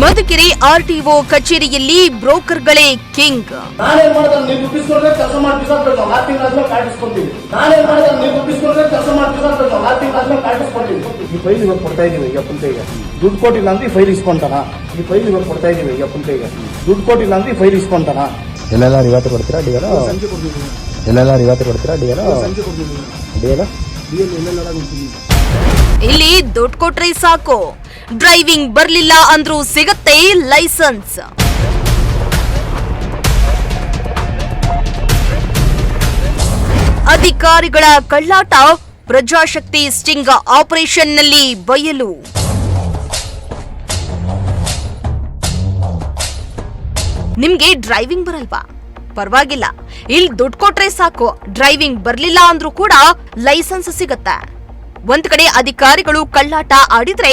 Madhugiri RTO ಕಚೇರಿಯಲ್ಲಿ ಬ್ರೋಕರ್ಗಳೇ king. ನಾನೇನ್ ಮಾಡಿದ್ರೆ ನೀವು ದುಡ್ಡಿಸ್ಕೊಂಡ್ರೆ ಕೆಲಸ ಮಾಡ್ತಿರೋದು 4 ತಿಂಗಳಾದ್ಮೇಲೆ ಕಾಟಿಸ್ಕೊಳ್ತೀವಿ. ನಾನೇನ್ ಮಾಡಿದ್ರೆ ನೀವು ದುಡ್ಡಿಸ್ಕೊಂಡ್ರೆ ಕೆಲಸ ಮಾಡ್ತಿರೋದು 4 ತಿಂಗಳಾದ್ಮೇಲೆ ಕಾಟಿಸ್ಕೊಳ್ತೀವಿ. ಈ ಫೈಲ್ ಇವಾಗ ಕೊಡ್ತಾ ಇದೀವಿ ಈಗ ಅಪ್ಪನ ಕೈಗೆ. ದುಡ್ಡು ಕೊಟ್ಟಿಲ್ಲ ಅಂದ್ರೆ ಈ ಫೈಲ್ ಇಸ್ಕೊಂತಾನ. ಈ ಫೈಲ್ ಇವಾಗ ಕೊಡ್ತಾ ಇದೀವಿ ಈಗ ಅಪ್ಪನ ಕೈಗೆ. ದುಡ್ಡು ಕೊಟ್ಟಿಲ್ಲ ಅಂದ್ರೆ ಈ ಫೈಲ್ ಇಸ್ಕೊಂತಾನ. ಎಲ್ಲೆಲ್ಲ ಇವತ್ತು ಕೊಡ್ತೀರಾ ಡಿಎಲ್? ಎಲ್ಲೆಲ್ಲ ಇವತ್ತು ಕೊಡ್ತೀರಾ ಡಿಎಲ್? ಡಿಎಲ್ ಇಲ್ಲಿ ದುಡ್ಡು ಕೊಟ್ರೆ ಸಾಕು, ಡ್ರೈವಿಂಗ್ ಬರ್ಲಿಲ್ಲ ಅಂದ್ರೂ ಸಿಗತ್ತೆ ಲೈಸೆನ್ಸ್. ಅಧಿಕಾರಿಗಳ ಕಳ್ಳಾಟ ಪ್ರಜಾಶಕ್ತಿ ಸ್ಟಿಂಗ್ ಆಪರೇಷನ್ನಲ್ಲಿ ಬಯಲು. ನಿಮ್ಗೆ ಡ್ರೈವಿಂಗ್ ಬರಲ್ವಾ? ಪರವಾಗಿಲ್ಲ, ಇಲ್ಲಿ ದುಡ್ಡು ಕೊಟ್ರೆ ಸಾಕು, ಡ್ರೈವಿಂಗ್ ಬರ್ಲಿಲ್ಲ ಅಂದ್ರೂ ಕೂಡ ಲೈಸೆನ್ಸ್ ಸಿಗತ್ತೆ. ಒಂದ್ ಕಡೆ ಅಧಿಕಾರಿಗಳು ಕಳ್ಳಾಟ ಆಡಿದ್ರೆ,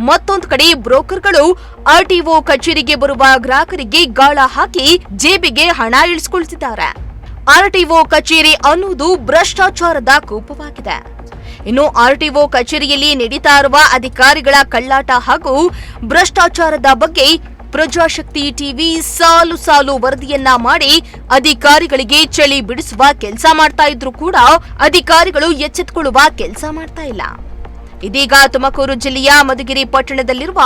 ಮತ್ತೊಂದು ಕಡೆ ಬ್ರೋಕರ್ಗಳು ಆರ್ಟಿಒ ಕಚೇರಿಗೆ ಬರುವ ಗ್ರಾಹಕರಿಗೆ ಗಾಳ ಹಾಕಿ ಜೇಬಿಗೆ ಹಣ ಇಳಿಸಿಕೊಳ್ತಿದ್ದಾರೆ. ಆರ್ಟಿಒ ಕಚೇರಿ ಅನ್ನುವುದು ಭ್ರಷ್ಟಾಚಾರದ ಕೂಪವಾಗಿದೆ. ಇನ್ನು ಆರ್ಟಿಒ ಕಚೇರಿಯಲ್ಲಿ ನಡೀತಾ ಇರುವ ಅಧಿಕಾರಿಗಳ ಕಳ್ಳಾಟ ಹಾಗೂ ಭ್ರಷ್ಟಾಚಾರದ ಬಗ್ಗೆ ಪ್ರಜಾಶಕ್ತಿ ಟಿವಿ ಸಾಲು ಸಾಲು ವರದಿಯನ್ನ ಮಾಡಿ ಅಧಿಕಾರಿಗಳಿಗೆ ಚಳಿ ಬಿಡಿಸುವ ಕೆಲಸ ಮಾಡ್ತಾ ಇದ್ರು ಕೂಡ ಅಧಿಕಾರಿಗಳು ಎಚ್ಚೆತ್ತುಕೊಳ್ಳುವ ಕೆಲಸ ಮಾಡ್ತಾ ಇಲ್ಲ. ಇದೀಗ ತುಮಕೂರು ಜಿಲ್ಲೆಯ ಮಧುಗಿರಿ ಪಟ್ಟಣದಲ್ಲಿರುವ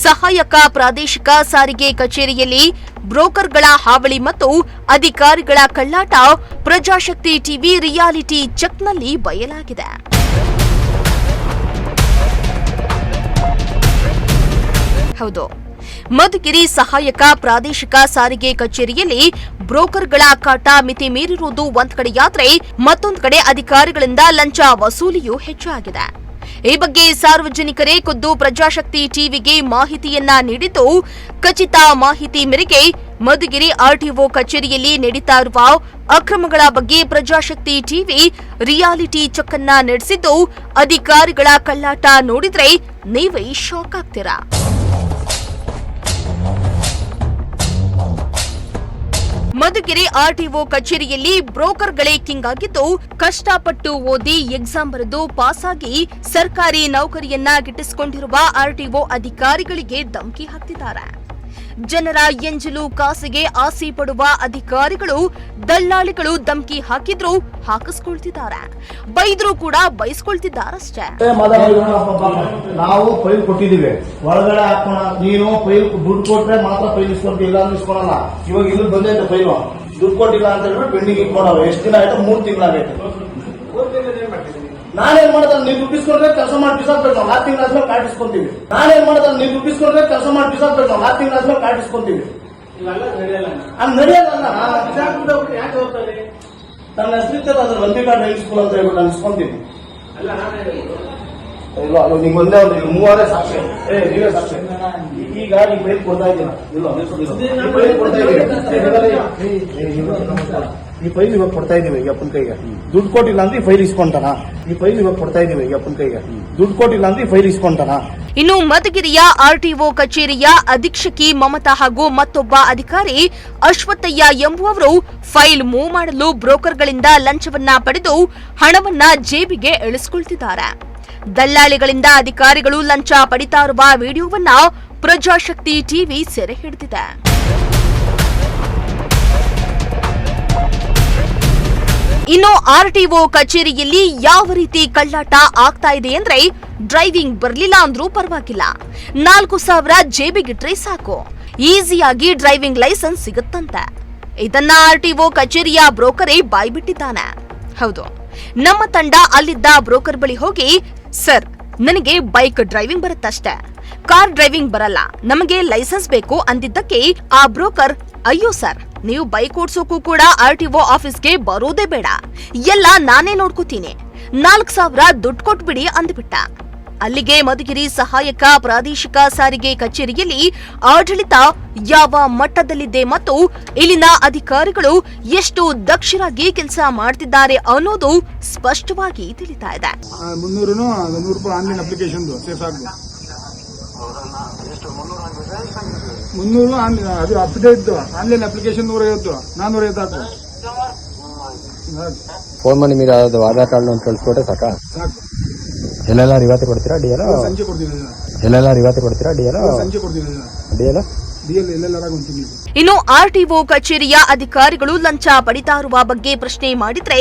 ಸಹಾಯಕ ಪ್ರಾದೇಶಿಕ ಸಾರಿಗೆ ಕಚೇರಿಯಲ್ಲಿ ಬ್ರೋಕರ್ಗಳ ಹಾವಳಿ ಮತ್ತು ಅಧಿಕಾರಿಗಳ ಕಳ್ಳಾಟ ಪ್ರಜಾಶಕ್ತಿ ಟಿವಿ ರಿಯಾಲಿಟಿ ಚೆಕ್ನಲ್ಲಿ ಬಯಲಾಗಿದೆ. ಹೌದು, ಮಧುಗಿರಿ ಸಹಾಯಕ ಪ್ರಾದೇಶಿಕ ಸಾರಿಗೆ ಕಚೇರಿಯಲ್ಲಿ ಬ್ರೋಕರ್ಗಳ ಕಾಟ ಮಿತಿ ಮೀರಿರುವುದು ಒಂದ್ ಕಡೆಯಾದ್ರೆ, ಮತ್ತೊಂದು ಕಡೆ ಅಧಿಕಾರಿಗಳಿಂದ ಲಂಚ ವಸೂಲಿಯೂ ಹೆಚ್ಚಾಗಿದೆ. ಈ ಬಗ್ಗೆ ಸಾರ್ವಜನಿಕರೇ ಖುದ್ದು ಪ್ರಜಾಶಕ್ತಿ ಟಿವಿಗೆ ಮಾಹಿತಿಯನ್ನ ನೀಡಿದ್ದು, ಖಚಿತ ಮಾಹಿತಿ ಮೇರೆಗೆ ಮಧುಗಿರಿ ಆರ್ಟಿಒ ಕಚೇರಿಯಲ್ಲಿ ನಡೀತಾ ಇರುವ ಅಕ್ರಮಗಳ ಬಗ್ಗೆ ಪ್ರಜಾಶಕ್ತಿ ಟಿವಿ ರಿಯಾಲಿಟಿ ಚೆಕ್ ಅನ್ನ ನಡೆಸಿದ್ದು, ಅಧಿಕಾರಿಗಳ ಕಳ್ಳಾಟ ನೋಡಿದ್ರೆ ನೀವೇ ಶಾಕ್ ಆಗ್ತೀರಾ. ಮಧುಗಿರಿ ಆರ್ಟಿಒ ಕಚೇರಿಯಲ್ಲಿ ಬ್ರೋಕರ್ಗಳೇ ಕಿಂಗ್ ಆಗಿದ್ದು, ಕಷ್ಟಪಟ್ಟು ಓದಿ ಎಕ್ಸಾಮ್ ಬರೆದು ಪಾಸ್ ಆಗಿ ಸರ್ಕಾರಿ ನೌಕರಿಯನ್ನ ಗಿಟ್ಟಿಸಿಕೊಂಡಿರುವ ಆರ್ಟಿಒ ಅಧಿಕಾರಿಗಳಿಗೆ ಧಮಕಿ ಹಾಕ್ತಿದ್ದಾರೆ. ಜನರ ಎಂಜಲು ಕಾಸಿಗೆ ಆಸೆ ಪಡುವ ಅಧಿಕಾರಿಗಳು, ದಲ್ಲಾಳಿಗಳು ಧಮಕಿ ಹಾಕಿದ್ರು ಹಾಕಿಸ್ಕೊಳ್ತಿದ್ದಾರೆ, ಬೈದ್ರು ಕೂಡ ಬೈಸ್ಕೊಳ್ತಿದ್ದಾರಷ್ಟೇ. ನಾವು ಫೈಲ್ ಕೊಟ್ಟಿದ್ದೀವಿ, ಒಳಗಡೆ ಹಾಕೋಣ, ನೀನು ಫೈಲ್ ದುಡ್ಡು ಕೊಟ್ರೆ ಮಾತ್ರ ಫೈಲ್ ಇಸ್ಕೊಂತೀವಿ, ಇಲ್ಲ ಅಂದ್ರೆ ಇಸ್ಕೊಳಲ್ಲ. ಇವಾಗ ಇಲ್ಲಿ ಬಂದೈತೆ ಫೈಲು, ದುಡ್ಡು ಕೊಟ್ಟಿಲ್ಲ ಅಂತ ಹೇಳ್ಬಿಟ್ಟು ಪೆಂಡಿಂಗ್ ಇಟ್ಕೊಂಡವ್ರು. ಎಷ್ಟು ದಿನ ಆಯ್ತು? 3 ತಿಂಗಳಾಗೈತೆ. ನಾನೇನ್ ಮಾಡಿದ್ರೆ ನೀವು ದುಡ್ಡಿಸ್ಕೊಂಡ್ರೆ ಕೆಲಸ ಮಾಡಿ ಬಿಸಾಕ್ಬೇಕು, 4 ತಿಂಗಳಾದ್ಮೇಲೆ ಕಾಟಿಸ್ಕೊಂತೀವಿ. ನಾನೇನ್ ಮಾಡಿದ್ರೆ ನೀವು ದುಡ್ಡಿಸ್ಕೊಂಡ್ರೆ ಕೆಲಸ ಮಾಡಿ ಬಿಸಾಕ್ಬೇಕು, 4 ತಿಂಗಳಾದ್ಮೇಲೆ ಕಾಟಿಸ್ಕೊಂತೀವಿ. ಹಂಗ್ ನಡೆಯಲ್ಲ. ನನ್ನ ಹೆಸರಿರ್ತದೆ ಅದ್ರ ರಂಬಿಕಾ ಡ್ರೈವಿಂಗ್ ಸ್ಕೂಲ್ ಅಂತ ಹೇಳ್ಬಿಟ್ಟು ನಾನು ಇಸ್ಕೊಂತೀನಿ. ಇಲ್ಲ, ಅದು ನಿಮ್ಗೆ ಒಂದೇ ಒಂದು 3 ಸಾಕ್ಷಿ. ನೀವೇ ಸಾಕ್ಷಿ. ಈಗ ಈ ಫೈಲ್ ಕೊಡ್ತಾ ಇದ್ದೀರಾ? ಈ ಫೈಲ್ ಇವಾಗ ಕೊಡ್ತಾ ಇದೀವಿ ಈಗ ಅಪ್ಪನ ಕೈಗೆ. ದುಡ್ಡು ಕೊಟ್ಟಿಲ್ಲ ಅಂದ್ರೆ ಈ ಫೈಲ್ ಇಸ್ಕೊಂತಾನ. ಈ ಫೈಲ್ ಇವಾಗ ಕೊಡ್ತಾ ಇದೀವಿ ಈಗ ಅಪ್ಪನ ಕೈಗೆ. ದುಡ್ಡು ಕೊಟ್ಟಿಲ್ಲ ಅಂದ್ರೆ ಈ ಫೈಲ್ ಇಸ್ಕೊಂತಾನ. ಇನ್ನು ಮಧುಗಿರಿಯ ಆರ್ಟಿಒ ಕಚೇರಿಯ ಅಧೀಕ್ಷಕಿ ಮಮತಾ ಹಾಗೂ ಮತ್ತೊಬ್ಬ ಅಧಿಕಾರಿ ಅಶ್ವತ್ಥಯ್ಯ ಎಂಬುವವರು ಫೈಲ್ ಮೂವ್ ಮಾಡಲು ಬ್ರೋಕರ್ಗಳಿಂದ ಲಂಚವನ್ನ ಪಡೆದು ಹಣವನ್ನ ಜೇಬಿಗೆ ಇಳಿಸಿಕೊಳ್ತಿದ್ದಾರೆ. ದಲ್ಲಾಳಿಗಳಿಂದ ಅಧಿಕಾರಿಗಳು ಲಂಚ ಪಡಿತಾ ಇರುವ ವಿಡಿಯೋವನ್ನ ಪ್ರಜಾಶಕ್ತಿ ಟಿವಿ ಸೆರೆ ಹಿಡಿದಿದೆ. ಇನ್ನು ಆರ್ಟಿಒ ಕಚೇರಿಯಲ್ಲಿ ಯಾವ ರೀತಿ ಕಳ್ಳಾಟ ಆಗ್ತಾ ಇದೆ ಅಂದ್ರೆ, ಡ್ರೈವಿಂಗ್ ಬರ್ಲಿಲ್ಲ ಅಂದ್ರೂ ಪರವಾಗಿಲ್ಲ, 4,000 ಜೇಬಿಗಿಟ್ರೆ ಸಾಕು, ಈಸಿಯಾಗಿ ಡ್ರೈವಿಂಗ್ ಲೈಸೆನ್ಸ್ ಸಿಗುತ್ತಂತೆ. ಇದನ್ನ ಆರ್ಟಿಒ ಕಚೇರಿಯ ಬ್ರೋಕರೇ ಬಾಯ್ಬಿಟ್ಟಿದ್ದಾನೆ. ಹೌದು, ನಮ್ಮ ತಂಡ ಅಲ್ಲಿದ್ದ ಬ್ರೋಕರ್ ಬಳಿ ಹೋಗಿ, ಸರ್, ನನಗೆ ಬೈಕ್ ಡ್ರೈವಿಂಗ್ ಬರುತ್ತಷ್ಟೇ, ಕಾರ್ ಡ್ರೈವಿಂಗ್ ಬರಲ್ಲ, ನಮಗೆ ಲೈಸೆನ್ಸ್ ಬೇಕು ಅಂದಿದ್ದಕ್ಕೆ ಆ ಬ್ರೋಕರ್, ಅಯ್ಯೋ ಸರ್, ನೀವು ಬೈಕ್ ಓಡಿಸೋಕು ಕೂಡ ಆರ್ಟಿಒ ಆಫೀಸ್ಗೆ ಬರೋದೇ ಬೇಡ, ಎಲ್ಲ ನಾನೇ ನೋಡ್ಕೋತೀನಿ, 4,000 ದುಡ್ಡು ಕೊಟ್ಬಿಡಿ ಅಂದ್ಬಿಟ್ಟ. ಅಲ್ಲಿಗೆ ಮಧುಗಿರಿ ಸಹಾಯಕ ಪ್ರಾದೇಶಿಕ ಸಾರಿಗೆ ಕಚೇರಿಯಲ್ಲಿ ಆಡಳಿತ ಯಾವ ಮಟ್ಟದಲ್ಲಿದೆ ಮತ್ತು ಇಲ್ಲಿನ ಅಧಿಕಾರಿಗಳು ಎಷ್ಟು ದಕ್ಷರಾಗಿ ಕೆಲಸ ಮಾಡ್ತಿದ್ದಾರೆ ಅನ್ನೋದು ಸ್ಪಷ್ಟವಾಗಿ ತಿಳಿತಾ ಇದೆ. 300 ರೂಪಾಯಿ ಆನ್ಲೈನ್ ಅಪ್ಲಿಕೇಶನ್ ಸೇಫ್ ಆಗಿ 300 ಅದು ಅಪ್ಡೇಟ್ ಆನ್ಲೈನ್ ಅಪ್ಲಿಕೇಶನ್ 150 450 ಹಾಕು. ಫೋನ್ ಮಾಡಿ మీరు ಆಧಾರ್ ಕಾರ್ಡ್ ಒಂದು ಕಳಿಸ್ಕೊಟ್ರೆ ಸಾಕು. ಎಲ್ಲೆಲ್ಲ ರಿವಾತಿ ಕೊಡ್ತೀರಾ ಡಿ ಎಲ್ ಸಂಜೆ ಕೊಡ್ತೀನಿ ಸರ್. ಎಲ್ಲೆಲ್ಲ ರಿವಾತಿ ಕೊಡ್ತೀರಾ ಡಿ ಎಲ್ ಸಂಜೆ ಕೊಡ್ತೀನಿ ಸರ್. ಡಿ ಎಲ್ ಎಲ್ಲೆಲ್ಲರಾಗ ಒಂದು ತಿಂಗಳು. ಇನ್ನು ಆರ್ಟಿಒ ಕಚೇರಿಯ ಅಧಿಕಾರಿಗಳು ಲಂಚ ಪಡಿತಾ ಇರುವ ಬಗ್ಗೆ ಪ್ರಶ್ನೆ ಮಾಡಿದ್ರೆ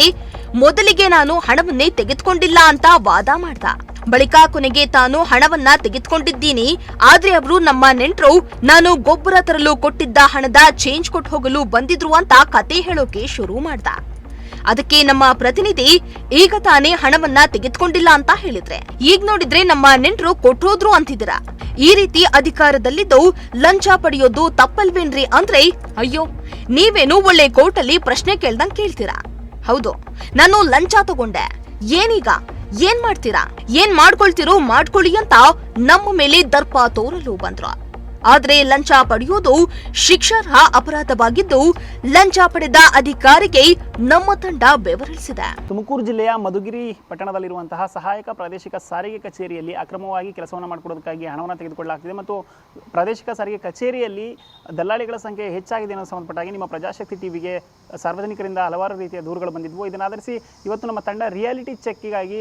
ಮೊದಲಿಗೆ ನಾನು ಹಣವನ್ನೇ ತೆಗೆದುಕೊಂಡಿಲ್ಲ ಅಂತ ವಾದ ಮಾಡ್ದ. ಬಳಿಕ ಕೊನೆಗೆ ತಾನು ಹಣವನ್ನ ತೆಗೆದುಕೊಂಡಿದ್ದೀನಿ, ಆದ್ರೆ ಅವರು ನಮ್ಮ ನೆಂಟರು ನಾನು ಗೊಬ್ಬರ ತರಲು ಕೊಟ್ಟಿದ್ದ ಹಣದ ಚೇಂಜ್ ಕೊಟ್ಟು ಹೋಗಲು ಬಂದಿದ್ರು ಅಂತ ಕತೆ ಹೇಳೋಕೆ ಶುರು ಮಾಡ್ದ. ಅದಕ್ಕೆ ನಮ್ಮ ಪ್ರತಿನಿಧಿ ಈಗ ತಾನೇ ಹಣವನ್ನ ತೆಗೆದುಕೊಂಡಿಲ್ಲ ಅಂತ ಹೇಳಿದ್ರೆ, ಈಗ ನೋಡಿದ್ರೆ ನಮ್ಮ ನೆಂಟರು ಕೊಟ್ಟೋದ್ರು ಅಂತಿದ್ದೀರಾ. ಈ ರೀತಿ ಅಧಿಕಾರದಲ್ಲಿದ್ದು ಲಂಚ ಪಡೆಯೋದು ತಪ್ಪಲ್ವೇನ್ರಿ ಅಂದ್ರೆ, ಅಯ್ಯೋ ನೀವೇನು ಒಳ್ಳೆ ಕೋರ್ಟಲ್ಲಿ ಪ್ರಶ್ನೆ ಕೇಳ್ದಂಗ್ ಕೇಳ್ತೀರಾ. ಹೌದು, ನಾನು ಲಂಚ ತಗೊಂಡೆ, ಏನೀಗ ಏನ್ ಮಾಡ್ತೀರಾ, ಏನ್ ಮಾಡ್ಕೊಳ್ತಿರೋ ಮಾಡ್ಕೊಳ್ಳಿ ಅಂತ ನಮ್ಮ ಮೇಲೆ ದರ್ಪ ತೋರಲು ಬಂದ್ರು. ಆದ್ರೆ ಲಂಚ ಪಡೆಯುವುದು ಶಿಕ್ಷಾರ್ಹ ಅಪರಾಧವಾಗಿದ್ದು ಲಂಚ ಪಡೆದ ಅಧಿಕಾರಿಗೆ ನಮ್ಮ ತಂಡ ಬೆವರಿಳಿಸಿದೆ. ತುಮಕೂರು ಜಿಲ್ಲೆಯ ಮಧುಗಿರಿ ಪಟ್ಟಣದಲ್ಲಿರುವಂತಹ ಸಹಾಯಕ ಪ್ರಾದೇಶಿಕ ಸಾರಿಗೆ ಕಚೇರಿಯಲ್ಲಿ ಅಕ್ರಮವಾಗಿ ಕೆಲಸವನ್ನು ಮಾಡಿಕೊಡೋದಕ್ಕಾಗಿ ಹಣವನ್ನು ತೆಗೆದುಕೊಳ್ಳಲಾಗ್ತಿದೆ ಮತ್ತು ಪ್ರಾದೇಶಿಕ ಸಾರಿಗೆ ಕಚೇರಿಯಲ್ಲಿ ದಲ್ಲಾಳಿಗಳ ಸಂಖ್ಯೆ ಹೆಚ್ಚಾಗಿದೆ ಅನ್ನೋ ಸಂಬಂಧಪಟ್ಟಾಗಿ ನಿಮ್ಮ ಪ್ರಜಾಶಕ್ತಿ ಟಿವಿಗೆ ಸಾರ್ವಜನಿಕರಿಂದ ಹಲವಾರು ರೀತಿಯ ದೂರುಗಳು ಬಂದಿದ್ವು. ಇದನ್ನಾಧರಿಸಿ ಇವತ್ತು ನಮ್ಮ ತಂಡ ರಿಯಾಲಿಟಿ ಚೆಕ್ಗಾಗಿ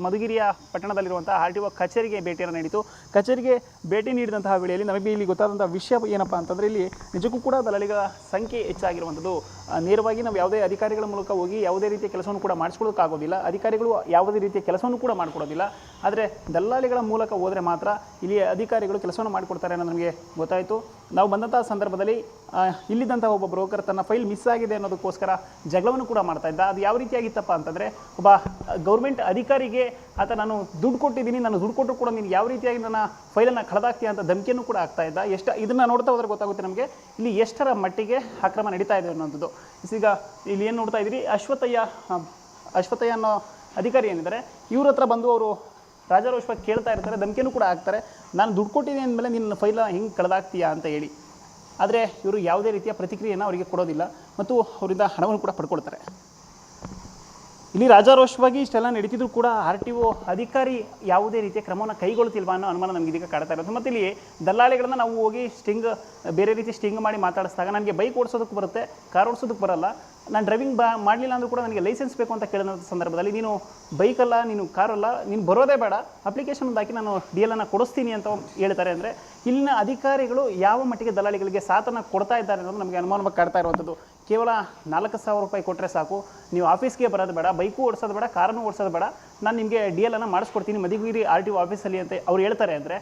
ಮಧುಗಿರಿಯ ಪಟ್ಟಣದಲ್ಲಿರುವಂತಹ ಆರ್ಟಿಒ ಕಚೇರಿಗೆ ಭೇಟಿಯನ್ನು ನೀಡಿತು. ಕಚೇರಿಗೆ ಭೇಟಿ ನೀಡಿದಂತಹ ವೇಳೆಯಲ್ಲಿ ನಮಗೆ ಇಲ್ಲಿ ಗೊತ್ತಾದಂತಹ ವಿಷಯ ಏನಪ್ಪಾ ಅಂತಂದರೆ, ಇಲ್ಲಿ ನಿಜಕ್ಕೂ ಕೂಡ ದಲ್ಲಾಳಿಗಳ ಸಂಖ್ಯೆ ಹೆಚ್ಚಾಗಿರುವಂಥದ್ದು. ನೇರವಾಗಿ ನಾವು ಯಾವುದೇ ಅಧಿಕಾರಿಗಳ ಮೂಲಕ ಹೋಗಿ ಯಾವುದೇ ರೀತಿಯ ಕೆಲಸವನ್ನು ಕೂಡ ಮಾಡಿಸ್ಕೊಳ್ಳೋಕ್ಕಾಗೋದಿಲ್ಲ, ಅಧಿಕಾರಿಗಳು ಯಾವುದೇ ರೀತಿಯ ಕೆಲಸವನ್ನು ಕೂಡ ಮಾಡಿಕೊಡೋದಿಲ್ಲ. ಆದರೆ ದಲ್ಲಾಳಿಗಳ ಮೂಲಕ ಹೋದರೆ ಮಾತ್ರ ಇಲ್ಲಿ ಅಧಿಕಾರಿಗಳು ಕೆಲಸವನ್ನು ಮಾಡಿಕೊಡ್ತಾರೆ ಅನ್ನೋದು ನಮಗೆ ಗೊತ್ತಾಯಿತು. ನಾವು ಬಂದಂತಹ ಸಂದರ್ಭದಲ್ಲಿ ಇಲ್ಲಿದ್ದಂಥ ಒಬ್ಬ ಬ್ರೋಕರ್ ತನ್ನ ಫೈಲ್ ಮಿಸ್ ಆಗಿದೆ ಅನ್ನೋದಕ್ಕೋಸ್ಕರ ಜಗಳವನ್ನು ಕೂಡ ಮಾಡ್ತಾ ಇದ್ದ. ಅದು ಯಾವ ರೀತಿಯಾಗಿತ್ತಪ್ಪ ಅಂತಂದರೆ, ಒಬ್ಬ ಗೌರ್ಮೆಂಟ್ ಅಧಿಕಾರಿಗೆ ಆತ ನಾನು ದುಡ್ಡು ಕೊಟ್ಟಿದ್ದೀನಿ, ನಾನು ದುಡ್ಡು ಕೊಟ್ಟರು ಕೂಡ ನೀನು ಯಾವ ರೀತಿಯಾಗಿ ನನ್ನ ಫೈಲನ್ನು ಕಳೆದಾಕ್ತೀಯ ಅಂತ ಧಮಕಿಯನ್ನು ಕೂಡ ಆಗ್ತಾ ಇದ್ದ. ಇದನ್ನು ನೋಡ್ತಾ ಹೋದ್ರೆ ಗೊತ್ತಾಗುತ್ತೆ ನಮಗೆ ಇಲ್ಲಿ ಎಷ್ಟರ ಮಟ್ಟಿಗೆ ಅಕ್ರಮ ನಡೀತಾ ಇದೆ ಅನ್ನೋಂಥದ್ದು. ಈಗ ಇಲ್ಲಿ ಏನು ನೋಡ್ತಾ ಇದ್ದೀರಿ, ಅಶ್ವಥಯ್ಯ ಅನ್ನೋ ಅಧಿಕಾರಿ ಏನಿದ್ದಾರೆ, ಇವ್ರ ಹತ್ರ ಬಂದು ಅವರು ರಾಜಾರೋಷವಾಗಿ ಕೇಳ್ತಾ ಇರ್ತಾರೆ, ಧಮಕಿಯನ್ನು ಕೂಡ ಆಗ್ತಾರೆ, ನಾನು ದುಡ್ಡು ಕೊಟ್ಟಿದ್ದೀನಿ ಅಂದಮೇಲೆ ನಿನ್ನ ಫೈಲ ಹೆಂಗೆ ಕಳೆದಾಗ್ತೀಯಾ ಅಂತ ಹೇಳಿ. ಆದರೆ ಇವರು ಯಾವುದೇ ರೀತಿಯ ಪ್ರತಿಕ್ರಿಯೆಯನ್ನು ಅವರಿಗೆ ಕೊಡೋದಿಲ್ಲ ಮತ್ತು ಅವರಿಂದ ಹಣವನ್ನು ಕೂಡ ಪಡ್ಕೊಳ್ತಾರೆ. ಇಲ್ಲಿ ರಾಜಾರೋಷವಾಗಿ ಇಷ್ಟೆಲ್ಲ ನಡೀತಿದ್ರು ಕೂಡ ಆರ್ಟಿಒ ಅಧಿಕಾರಿ ಯಾವುದೇ ರೀತಿಯ ಕ್ರಮವನ್ನು ಕೈಗೊಳ್ಳುತ್ತಿಲ್ವಾ ಅನ್ನೋ ಅನುಮಾನ ನಮಗೆ ಇದೀಗ ಕಾಡ್ತಾ ಇರೋದು. ಮತ್ತು ಇಲ್ಲಿ ದಲ್ಲಾಳಿಗಳನ್ನ ನಾವು ಹೋಗಿ ಬೇರೆ ರೀತಿ ಸ್ಟಿಂಗ್ ಮಾಡಿ ಮಾತಾಡಿಸಿದಾಗ ನನಗೆ ಬೈಕ್ ಓಡಿಸೋದಕ್ಕೆ ಬರುತ್ತೆ, ಕಾರ್ ಓಡಿಸೋದಕ್ಕೆ ಬರಲ್ಲ, ನಾನು ಡ್ರೈವಿಂಗ್ ಮಾಡಲಿಲ್ಲ ಅಂದರೂ ಕೂಡ ನನಗೆ ಲೈಸೆನ್ಸ್ ಬೇಕು ಅಂತ ಕೇಳಿದ ಸಂದರ್ಭದಲ್ಲಿ ನೀನು ಬೈಕಲ್ಲ, ನೀನು ಕಾರಲ್ಲ, ನೀನು ಬರೋದೇ ಬೇಡ, ಅಪ್ಲಿಕೇಶನ್ ಒಂದು ಹಾಕಿ ನಾನು DL ಅನ್ನು ಕೊಡಿಸ್ತೀನಿ ಅಂತ ಹೇಳ್ತಾರೆ. ಅಂದರೆ ಇಲ್ಲಿನ ಅಧಿಕಾರಿಗಳು ಯಾವ ಮಟ್ಟಿಗೆ ದಲ್ಲಾಳಿಗಳಿಗೆ ಸಾಥನ್ನು ಕೊಡ್ತಾ ಇದ್ದಾರೆ ಅನ್ನೋದು ನಮಗೆ ಅನುಮಾನವಾಗಿ ಕಾಡ್ತಾ ಇರುವಂಥದ್ದು. ಕೇವಲ 4,000 ರೂಪಾಯಿ ಕೊಟ್ಟರೆ ಸಾಕು, ನೀವು ಆಫೀಸ್ಗೆ ಬರೋದು ಬೇಡ, ಬೈಕು ಓಡಿಸೋದು ಬೇಡ, ಕಾರನ್ನು ಓಡಿಸೋದು ಬೇಡ, ನಾನು ನಿಮಗೆ DL ಅನ್ನು ಮಾಡಿಸ್ಕೊಡ್ತೀನಿ ಮಧುಗಿರಿ RTO ಆಫೀಸಲ್ಲಿ ಅಂತ ಅವ್ರು ಹೇಳ್ತಾರೆ. ಅಂದರೆ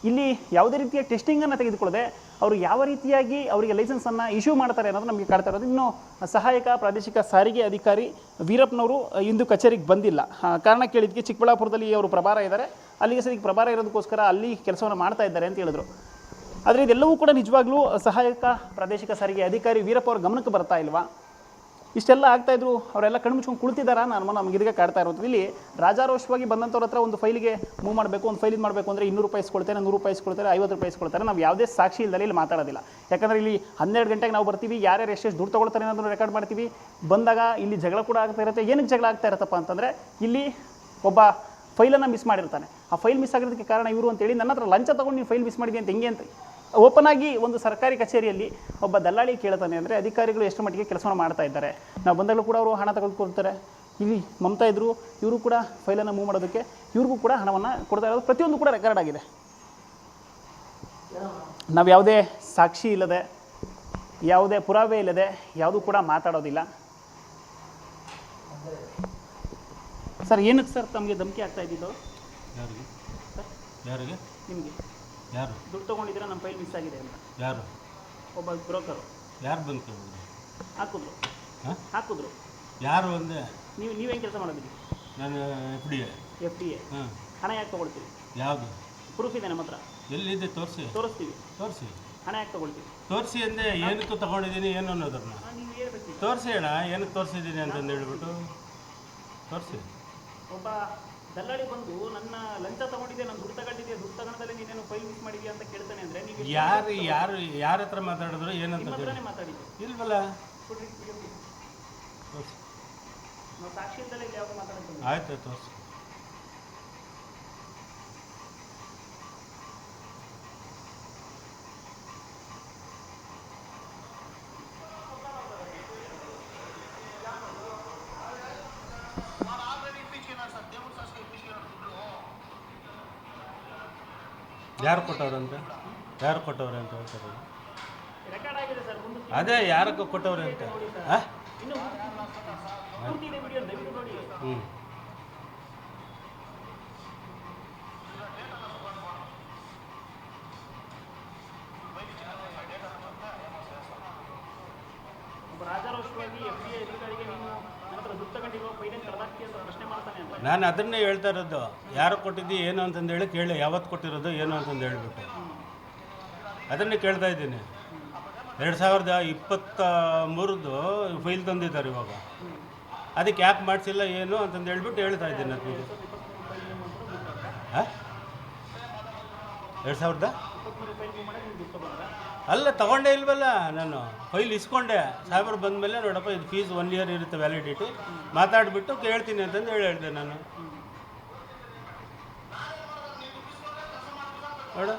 ಇಲ್ಲಿ ಯಾವುದೇ ರೀತಿಯ ಟೆಸ್ಟಿಂಗನ್ನು ತೆಗೆದುಕೊಳ್ಳದೆ ಅವರು ಯಾವ ರೀತಿಯಾಗಿ ಅವರಿಗೆ ಲೈಸೆನ್ಸನ್ನು ಇಶ್ಯೂ ಮಾಡ್ತಾರೆ ಅನ್ನೋದು ನಮಗೆ ಕಾಡ್ತಾ ಇರೋದು. ಇನ್ನು ಸಹಾಯಕ ಪ್ರಾದೇಶಿಕ ಸಾರಿಗೆ ಅಧಿಕಾರಿ ವೀರಪ್ಪನವರು ಇಂದು ಕಚೇರಿಗೆ ಬಂದಿಲ್ಲ. ಕಾರಣ ಕೇಳಿದ್ದಕ್ಕೆ ಚಿಕ್ಕಬಳ್ಳಾಪುರದಲ್ಲಿ ಅವರು ಪ್ರಭಾರ ಇದ್ದಾರೆ, ಅಲ್ಲಿಗೆ ಸರಿ ಪ್ರಭಾರ ಇರೋದಕ್ಕೋಸ್ಕರ ಅಲ್ಲಿ ಕೆಲಸವನ್ನು ಮಾಡ್ತಾ ಇದ್ದಾರೆ ಅಂತ ಹೇಳಿದ್ರು. ಆದರೆ ಇದೆಲ್ಲವೂ ಕೂಡ ನಿಜವಾಗ್ಲೂ ಸಹಾಯಕ ಪ್ರಾದೇಶಿಕ ಸಾರಿಗೆ ಅಧಿಕಾರಿ ವೀರಪ್ಪ ಅವ್ರ ಗಮನಕ್ಕೆ ಬರ್ತಾ ಇಲ್ವಾ? ಇಷ್ಟೆಲ್ಲ ಆಗ್ತಾಯಿದ್ರು, ಅವರೆಲ್ಲ ಕಣ್ಣು ಮುಚ್ಕೊಂಡು ಕುಳಿತಿದ್ದಾರಾ ನಾನು ನಮಗೆ ಇದಕ್ಕೆ ಕಾಡ್ತಾ ಇರೋದು. ಇಲ್ಲಿ ರಾಜಾರೋಷವಾಗಿ ಬಂದಂಥವ್ರ ಹತ್ರ ಒಂದು ಫೈಲಿಗೆ ಮೂವ್ ಮಾಡಬೇಕು, ಒಂದು ಫೈಲ್ ಇದು ಮಾಡಬೇಕು ಅಂದರೆ 200 ರೂಪಾಯಿ ಇಸ್ಕೊಳ್ತಾರೆ, 100 ರೂಪಾಯಿ ಇಸ್ಕೊಳ್ತಾರೆ, 50 ರೂಪಾಯಿ ಇಸ್ಕೊಳ್ತಾರೆ. ನಾವು ಯಾವುದೇ ಸಾಕ್ಷಿ ಇಲ್ಲದೆ ಇಲ್ಲಿ ಮಾತಾಡೋದಿಲ್ಲ. ಯಾಕಂದರೆ ಇಲ್ಲಿ 12 ಗಂಟೆಗೆ ನಾವು ಬರ್ತೀವಿ, ಯಾರ್ಯಾರು ಎಷ್ಟೆಷ್ಟು ದುಡ್ಡು ತೊಗೊಳ್ತಾರೆ ಅನ್ನೋದನ್ನು ರೆಕಾರ್ಡ್ ಮಾಡ್ತೀವಿ. ಬಂದಾಗ ಇಲ್ಲಿ ಜಗಳ ಕೂಡ ಆಗ್ತಾ ಇರುತ್ತೆ. ಏನಕ್ಕೆ ಜಗಳ ಆಗ್ತಾ ಇರುತ್ತಪ್ಪ ಅಂತಂದರೆ, ಇಲ್ಲಿ ಒಬ್ಬ ಫೈಲನ್ನು ಮಿಸ್ ಮಾಡಿರ್ತಾನೆ, ಆ ಫೈಲ್ ಮಿಸ್ ಆಗಿರೋದಕ್ಕೆ ಕಾರಣ ಇವರು ಅಂತೇಳಿ ನನ್ನ ಹತ್ರ ಲಂಚ ತೊಗೊಂಡು ನೀನು ಫೈಲ್ ಮಿಸ್ ಮಾಡಿದೆ ಅಂತ ಹೆಂಗೆ ಅಂತ ಓಪನ್ ಆಗಿ ಒಂದು ಸರ್ಕಾರಿ ಕಚೇರಿಯಲ್ಲಿ ಒಬ್ಬ ದಲ್ಲಾಳಿ ಕೇಳ್ತಾನೆ. ಅಂದರೆ ಅಧಿಕಾರಿಗಳು ಎಷ್ಟು ಮಟ್ಟಿಗೆ ಕೆಲಸವನ್ನು ಮಾಡ್ತಾ ಇದ್ದಾರೆ. ನಾವು ಬಂದಾಗಲೂ ಕೂಡ ಅವರು ಹಣ ತೆಗೆದುಕೊಳ್ತಾರೆ. ಇಲ್ಲಿ ಮಮತಾ ಇದ್ದರು, ಇವರು ಕೂಡ ಫೈಲನ್ನು ಮೂವ್ ಮಾಡೋದಕ್ಕೆ ಇವ್ರಿಗೂ ಕೂಡ ಹಣವನ್ನು ಕೊಡ್ತಾ ಇರೋದು ಪ್ರತಿಯೊಂದು ಕೂಡ ರೆಕಾರ್ಡ್ ಆಗಿದೆ. ನಾವು ಯಾವುದೇ ಸಾಕ್ಷಿ ಇಲ್ಲದೆ, ಯಾವುದೇ ಪುರಾವೆ ಇಲ್ಲದೆ ಯಾವುದೂ ಕೂಡ ಮಾತಾಡೋದಿಲ್ಲ. ಸರ್ ಏನಕ್ಕೆ ಸರ್ ತಮಗೆ ಧಮಕಿ ಆಗ್ತಾ ಇದ್ದಿದ್ದು? ಯಾರಿಗೆ? ನಿಮಗೆ. ಯಾರು ದುಡ್ಡು ತೊಗೊಂಡಿದ್ದೀರಾ, ನಮ್ಮ ಫೈಲ್ ಮಿಸ್ ಆಗಿದೆ ಅಂತ? ಯಾರು? ಒಬ್ಬ ಬ್ರೋಕರು. ಯಾರು ಬಂದು ಹಾಕಿದ್ರು. ಯಾರು ಒಂದೇ? ನೀವೇನು ಕೆಲಸ ಮಾಡೋದಿಲ್ಲ? ನಾನು FDA. ಹಾಂ. ಹಣ ಯಾಕೆ ತೊಗೊಳ್ತೀವಿ? ಯಾವುದು ಪ್ರೂಫ್ ಇದೆ ನಮ್ಮ ಹತ್ರ. ಎಲ್ಲಿದೆ? ತೋರಿಸ್ತೀವಿ. ಹಣ ಯಾಕೆ ತೊಗೊಳ್ತೀವಿ? ತೋರಿಸಿ ಅಂದೆ. ಏನಕ್ಕೆ ತಗೊಂಡಿದ್ದೀನಿ ಏನು ಅನ್ನೋದನ್ನ ನೀವು ಹೇಳ್ಬೇಕು. ತೋರಿಸಿ ಅಣ್ಣ, ಏನಕ್ಕೆ ತೋರಿಸಿದ್ದೀನಿ ಅಂತಂದು ಹೇಳ್ಬಿಟ್ಟು ತೋರಿಸಿ. ಒಬ್ಬ ದಲ್ಲಾಳಿ ಬಂದು ನನ್ನ ಲಂಚ ತಗೊಂಡಿದ್ದೆ, ನಾನು ದುಡ್ಡು ತಗೊಂಡಿದ್ದೆ, ದುಡ್ಡು ತಗೊಂಡಲ್ಲಿ ನೀನೇನು ಫೈಲ್ ಮಿಸ್ ಮಾಡಿದ್ಯಾ ಅಂತ ಕೇಳ್ತಾನೆ. ಅಂದರೆ ನೀವು ಯಾರ ಹತ್ರ ಮಾತಾಡಿದ್ರು ಏನಂತ ಮಾತಾಡಿದ್ದು ಇಲ್ವಲ್ಲ? ನಾವು ಸಾಕ್ಷಿ ಇದ್ದಲ್ಲ ಇಲ್ಲಿ ಯಾವಾಗ ಮಾತಾಡ್ತೀವಿ. ಆಯ್ತು, ತೋರಿಸಿ. ಯಾರು ಕೊಟ್ಟವ್ರೆ ಅಂತ ಹೇಳ್ತಾರೆ. ಅದೇ ಯಾರಕ್ಕೆ ಕೊಟ್ಟವ್ರೆ ಅಂತ. ಹ್ಞೂ ನಾನು ಅದನ್ನೇ ಹೇಳ್ತಾ ಇರೋದು. ಯಾರು ಕೊಟ್ಟಿದ್ದು ಏನು ಅಂತಂದೇಳಿ ಕೇಳಿ, ಯಾವತ್ತು ಕೊಟ್ಟಿರೋದು ಏನು ಅಂತಂದು ಹೇಳ್ಬಿಟ್ಟು ಅದನ್ನೇ ಕೇಳ್ತಾ ಇದ್ದೀನಿ. 2023 ಫೈಲ್ ತಂದಿದ್ದಾರೆ ಇವಾಗ. ಅದಕ್ಕೆ ಯಾಕೆ ಮಾಡಿಸಿಲ್ಲ ಏನು ಅಂತಂದು ಹೇಳ್ಬಿಟ್ಟು ಹೇಳ್ತಾ ಇದ್ದೀನಿ ಅದಕ್ಕೆ. 2000 ಅಲ್ಲ ತಗೊಂಡೇ ಇಲ್ವಲ್ಲ, ನಾನು ಫೈಲ್ ಇಸ್ಕೊಂಡೆ. ಸಾಹೇಬರು ಬಂದಮೇಲೆ ನೋಡಪ್ಪ ಇದು ಫೀಸ್ 1 ಇಯರ್ ಇರುತ್ತೆ ವ್ಯಾಲಿಡಿಟಿ, ಮಾತಾಡಿಬಿಟ್ಟು ಕೇಳ್ತೀನಿ ಅಂತಂದು ಹೇಳಿದೆ ನಾನು. ನೋಡ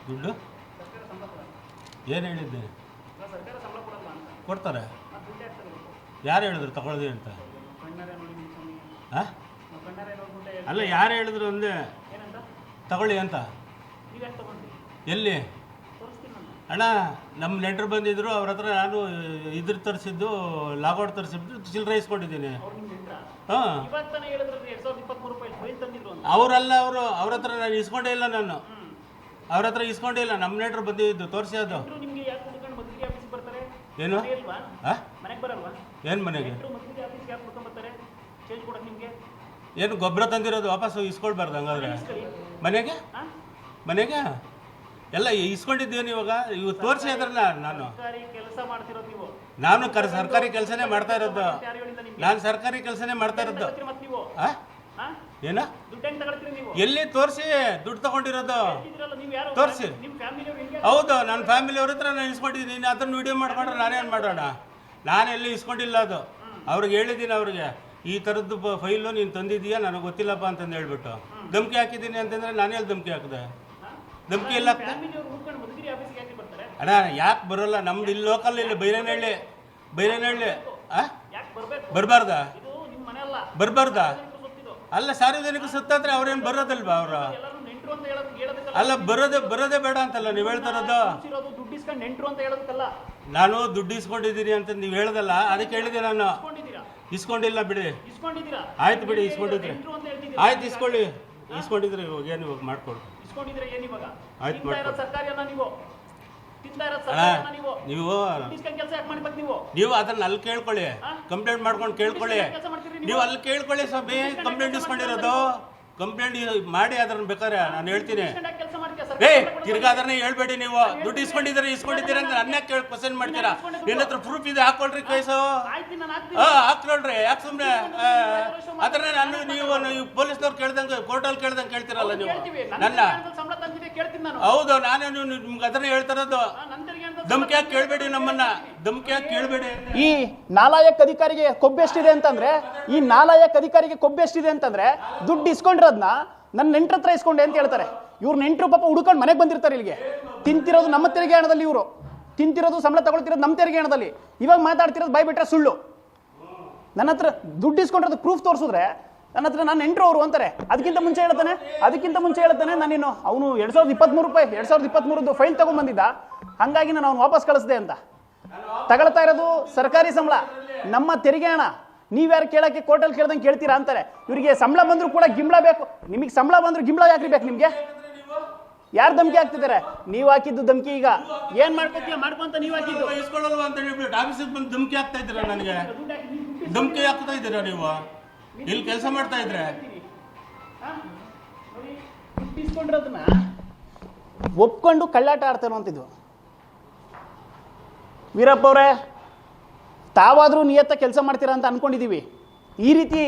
ದುಡ್ಡು ಏನು ಹೇಳಿದ್ದೆ? ಕೊಡ್ತಾರೆ. ಯಾರು ಹೇಳಿದ್ರು ತಗೊಳ್ಳಿ ಅಂತ? ಅಲ್ಲ ಯಾರು ಹೇಳಿದ್ರು ಅಂದೆ ತಗೊಳ್ಳಿ ಅಂತ? ಎಲ್ಲಿ ಅಣ್ಣ? ನಮ್ಮ ನೆಂಟರು ಬಂದಿದ್ರು, ಅವ್ರ ಹತ್ರ ನಾನು ಇದ್ರ ತರಿಸಿದ್ದು ಲಾಗೌಟ್ ತರಿಸಿಬಿಟ್ಟು ಚಿಲ್ಲರೆ ಇಸ್ಕೊಂಡಿದ್ದೀನಿ. ಹಾಂ ಅವರಲ್ಲ, ಅವ್ರ ಹತ್ರ ನಾನು ಇಸ್ಕೊಂಡೇ ಇಲ್ಲ. ನಾನು ಅವ್ರ ಹತ್ರ ಇಸ್ಕೊಂಡೇ ಇಲ್ಲ. ನಮ್ಮ ನೆಂಟರು ಬಂದಿದ್ದು ತೋರಿಸಿ. ಅದು ಏನು? ಏನು ಮನೆಗೆ ಏನು ಗೊಬ್ಬರ ತಂದಿರೋದು ವಾಪಸ್ ಇಸ್ಕೊಳ್ಬಾರ್ದು ಹಂಗಾದ್ರೆ? ಮನೆಗೆ ಎಲ್ಲ ಇಸ್ಕೊಂಡಿದ್ದೇನು ಇವಾಗ? ಇವು ತೋರಿಸಿ ಅದ್ರಲ್ಲ. ನಾನು ಸರ್ಕಾರಿ ಕೆಲಸನೇ ಮಾಡ್ತಾ ಇರೋದು. ನಾನು ಸರ್ಕಾರಿ ಕೆಲಸನೇ ಮಾಡ್ತಾ ಇರೋದು. ಏನ? ಎಲ್ಲಿ ತೋರಿಸಿ ದುಡ್ಡು ತಗೊಂಡಿರೋದು? ತೋರಿಸಿ. ಹೌದು, ನನ್ನ ಫ್ಯಾಮಿಲಿ ಅವ್ರ ಹತ್ರ ನಾನು ಇಸ್ಕೊಂಡಿದ್ದೀನಿ. ಅದನ್ನು ವಿಡಿಯೋ ಮಾಡ್ಕೊಂಡ್ರೆ ನಾನೇನು ಮಾಡೋಣ? ನಾನು ಎಲ್ಲಿ ಇಸ್ಕೊಂಡಿಲ್ಲ. ಅದು ಅವ್ರಿಗೆ ಹೇಳಿದ್ದೀನಿ. ಅವ್ರಿಗೆ ಈ ಥರದ್ದು ಫೈಲು ನೀನು ತಂದಿದ್ದೀಯಾ ನನಗೆ ಗೊತ್ತಿಲ್ಲಪ್ಪ ಅಂತಂದು ಹೇಳ್ಬಿಟ್ಟು ಧಮಕಿ ಹಾಕಿದ್ದೀನಿ ಅಂತಂದರೆ ನಾನೆಲ್ಲಿ ಧಮಕಿ ಹಾಕಿದೆ? ಧಮಕಿ ಎಲ್ಲ ಅಣ್ಣ ಯಾಕೆ ಬರೋಲ್ಲ? ನಮ್ದು ಇಲ್ಲಿ ಲೋಕಲ್, ಇಲ್ಲಿ ಬೈರನಹಳ್ಳಿ. ಬರಬಾರ್ದಾ? ಅಲ್ಲ, ಸಾರ್ವಜನಿಕ ಸುತ್ತಾದ್ರೆ ಅವ್ರೇನು ಬರೋದಲ್ವಾ? ಅವರು ಅಲ್ಲ ಬರೋದೇ ಬೇಡ ಅಂತಲ್ಲ ನೀವು ಹೇಳ್ತಾ ಇರೋದು? ನಾನು ದುಡ್ಡು ಇಸ್ಕೊಂಡಿದ್ದೀನಿ ಅಂತ ನೀವು ಹೇಳ್ದಲ್ಲ, ಅದಕ್ಕೆ ಹೇಳಿದೆ ನಾನು. ಇಸ್ಕೊಂಡಿಲ್ಲ ಬಿಡಿ. ಆಯ್ತು ಬಿಡಿ, ಇಸ್ಕೊಂಡಿದ್ರೆ ಆಯ್ತು, ಇಸ್ಕೊಂಡಿದ್ರೆ ಇವಾಗ ಏನು ಇವಾಗ ಮಾಡ್ಕೊಡು. ಆಯ್ತು ನೀವು ಅದನ್ನ ಅಲ್ಲಿ ಕೇಳ್ಕೊಳ್ಳಿ, ಕಂಪ್ಲೇಂಟ್ ಮಾಡ್ಕೊಂಡು ಕೇಳ್ಕೊಳ್ಳಿ. ನೀವು ಅಲ್ಲಿ ಕೇಳ್ಕೊಳ್ಳಿ ಸ್ವಾಮಿ. ಕಂಪ್ಲೇಂಟ್ ಇಸ್ಕೊಂಡಿರೋದು ಕಂಪ್ಲೇಂಟ್ ಮಾಡಿ ಅದನ್ನ ಬೇಕಾದ್ರೆ ನಾನು ಹೇಳ್ತೀನಿ. ತಿರ್ಗಾ ಅದನ್ನೇ ಹೇಳ್ಬೇಡಿ. ನೀವು ದುಡ್ಡು ಇಸ್ಕೊಂಡಿದ್ದೀರ ಅಂತ ನನ್ನ ಕ್ವಶನ್ ಮಾಡ್ತೀರಾ? ನಿನ್ನ ಹತ್ರ ಪ್ರೂಫ್ ಇದೆ, ಹಾಕೊಳ್ರಿ ಕೇಸು. ಹಾಕೊಳ್ರಿ, ಯಾಕೆ ಸುಮ್ಮನೆ ಅದನ್ನ ನಾನು ನೀವು ಪೊಲೀಸ್ನವ್ರು ಕೇಳ್ದಂಗೆ, ಕೋರ್ಟಲ್ಲಿ ಕೇಳ್ದಂಗೆ ಕೇಳ್ತೀರಲ್ಲ ನೀವು ನನ್ನ. ಹೌದು, ನಾನೇ ನಿಮ್ಗೆ ಅದನ್ನೇ ಹೇಳ್ತಾರದು. ಧಮಕಿ ಯಾಕೆ ಕೇಳಬೇಡಿ ನಮ್ಮನ್ನ, ಧಮಕಿ ಯಾಕೆ ಕೇಳಬೇಡಿ. ಈ ನಾಲಾಯಕ್ ಅಧಿಕಾರಿಗೆ ಕೊಬ್ಬೆಷ್ಟಿದೆ ಅಂತಂದ್ರೆ ದುಡ್ಡು ಇಸ್ಕೊಂಡಿರೋದನ್ನ ನನ್ನ ನೆಂಟ್ರ ಹತ್ರ ಇಸ್ಕೊಂಡೆ ಅಂತ ಹೇಳ್ತಾರೆ. ಇವ್ರು ನೆಂಟರು ಪಾಪ ಹುಡ್ಕೊಂಡು ಮನೆಗೆ ಬಂದಿರ್ತಾರೆ. ಇಲ್ಲಿಗೆ ತಿಂತಿರೋದು ನಮ್ಮ ತೆರಿಗೆ ಹಣದಲ್ಲಿ, ಇವರು ತಿಂತಿರೋದು ಸಂಬಳ ತಗೊಳ್ತಿರೋದು ನಮ್ಮ ತೆರಿಗೆ ಹಣದಲ್ಲಿ. ಇವಾಗ ಮಾತಾಡ್ತಿರೋದು ಬಾಯ್ ಬಿಟ್ರೆ ಸುಳ್ಳು. ನನ್ನ ಹತ್ರ ದುಡ್ಡು ಇಸ್ಕೊಂಡಿರೋದು ಪ್ರೂಫ್ ತೋರಿಸಿದ್ರೆ ನನ್ನ ಹತ್ರ ನಾನು ನೆಂಟರು ಅವರು ಅಂತಾರೆ. ಅದಕ್ಕಿಂತ ಮುಂಚೆ ಹೇಳ್ತಾನೆ ನಾನಿನ್ನು ಅವನು 2023 ಫೈಲ್ ತಗೊಂಡ್ಬಂದಿದ್ದ, ಹಂಗಾಗಿ ನಾನು ಅವ್ನು ವಾಪಸ್ ಕಳಿಸ್ದೆ ಅಂತ. ತಗೊಳ್ತಾ ಇರೋದು ಸರ್ಕಾರಿ ಸಂಬಳ, ನಮ್ಮ ತೆರಿಗೆ ಹಣ. ನೀವ್ಯಾರು ಕೇಳಕ್ಕೆ ಕೋರ್ಟಲ್ಲಿ ಕೇಳ್ದಂಗೆ ಕೇಳ್ತೀರಾ ಅಂತಾರೆ. ಇವರಿಗೆ ಸಂಬಳ ಬಂದ್ರು ಕೂಡ ಗಿಂಬಳ ಬೇಕು. ನಿಮಗೆ ಸಂಬಳ ಬಂದ್ರು ಗಿಂಬಳ ಯಾಕ್ರಿ ಬೇಕು ನಿಮ್ಗೆ? ಯಾರು ಧಮಕಿ ಹಾಕ್ತಿದ್ದಾರೆ? ನೀವು ಹಾಕಿದ್ದು ಧಮಕಿ. ಈಗ ಏನ್ ಮಾಡ್ಕೊತೀಯ ಮಾಡ್ಕೊಂತ ನೀವು ಹಾಕಿದ್ದು. ಇಸ್ಕೊಳ್ಳಲ್ವ ಅಂತ ಹೇಳ್ಬಿಟ್ಟು ಆಫೀಸಿಗೆ ಬಂದು ಧಮಕಿ ಹಾಕ್ತಾ ಇದ್ದೀರಾ ನನಗೆ? ಧಮಕಿ ಹಾಕ್ತಾ ಇದ್ದೀರಾ ನೀವು? ಇಲ್ಲಿ ಕೆಲಸ ಮಾಡ್ತಾ ಇದ್ರೆ ಇಸ್ಕೊಂಡಿರೋದನ್ನ ಒಪ್ಕೊಂಡು ಕಳ್ಳಾಟ ಆಡ್ತಾನೋ ಅಂತಿದ್ವು. ವೀರಪ್ಪ ಅವರೇ, ತಾವಾದ್ರೂ ನಿಯತ್ತ ಕೆಲಸ ಮಾಡ್ತೀರಾ ಅಂತ ಅನ್ಕೊಂಡಿದೀವಿ. ಈ ರೀತಿ